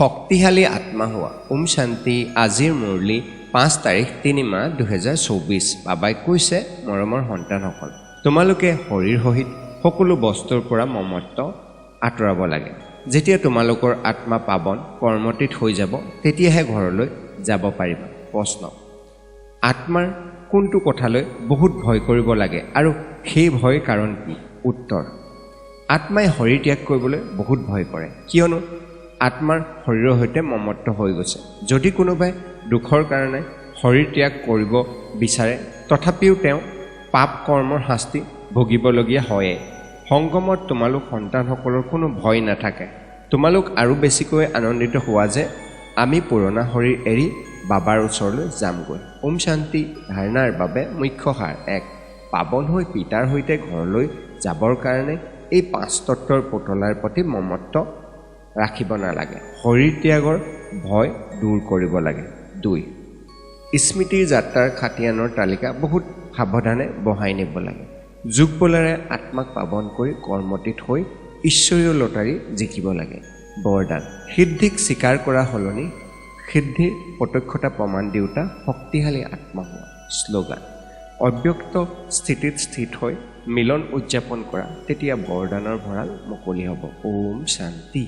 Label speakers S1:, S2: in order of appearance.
S1: শক্তিশালী আত্মা হোৱা। ওম শান্তি। আজিৰ মুৰলী 5 তাৰিখ 3 মাহ 2024। বাবাই কৈছে, মৰমৰ সন্তানসকল, তোমালোকে শৰীৰ সহিত সকলো বস্তুৰ পৰা মমত্ব আঁতৰাব লাগে। যেতিয়া তোমালোকৰ আত্মা পাৱন কৰ্মটিত হৈ যাব, তেতিয়াহে ঘৰলৈ যাব পাৰিবা। প্ৰশ্ন: আত্মাৰ কোনটো কথালৈ বহুত ভয় কৰিব লাগে আৰু সেই ভয় কাৰণ কি? উত্তৰ: আত্মাই শৰীৰ ত্যাগ কৰিবলৈ বহুত ভয় কৰে, কিয়নো আত্মাৰ শৰীৰৰ সৈতে মমত্ব হৈ গৈছে। যদি কোনোবাই দুখৰ কাৰণে শৰীৰ ত্যাগ কৰিব বিচাৰে, তথাপিও তেওঁ পাপ কৰ্মৰ শাস্তি ভুগিবলগীয়া হয়ে। সংগমত তোমালোক সন্তানসকলৰ কোনো ভয় নাথাকে। তোমালোক আৰু বেছিকৈ আনন্দিত হোৱা যে আমি পুৰণা শৰীৰ এৰি বাবাৰ ওচৰলৈ যামগৈ। ওম শান্তি। ধাৰণাৰ বাবে মুখ্য সাৰ: 1. পাৱন হৈ পিতাৰ সৈতে ঘৰলৈ যাবৰ কাৰণে এই 5 তত্ত্বৰ পুতলাৰ প্ৰতি মমত্ব ৰাখিব নালাগে। শৰীৰ ত্যাগৰ ভয় দূৰ কৰিব লাগে। 2. স্মৃতিৰ যাত্ৰাৰ খাটিয়ানৰ তালিকা বহুত সাৱধানে বহাই নিব লাগে। যোগ বলেৰে আত্মাক পাৱন কৰি কৰ্মটিত হৈ ঈশ্বৰীয় লটাৰী জিকিব লাগে। বৰদান: সিদ্ধিক স্বীকাৰ কৰা সলনি সিদ্ধিৰ প্ৰত্যক্ষতা প্ৰমাণ দিওঁতা শক্তিশালী আত্মা হোৱা। শ্লোগান: অব্যক্ত স্থিতিত স্থিত হৈ মিলন উদযাপন কৰা, তেতিয়া বৰদানৰ ভঁৰাল মুকলি হ'ব। ওম শান্তি।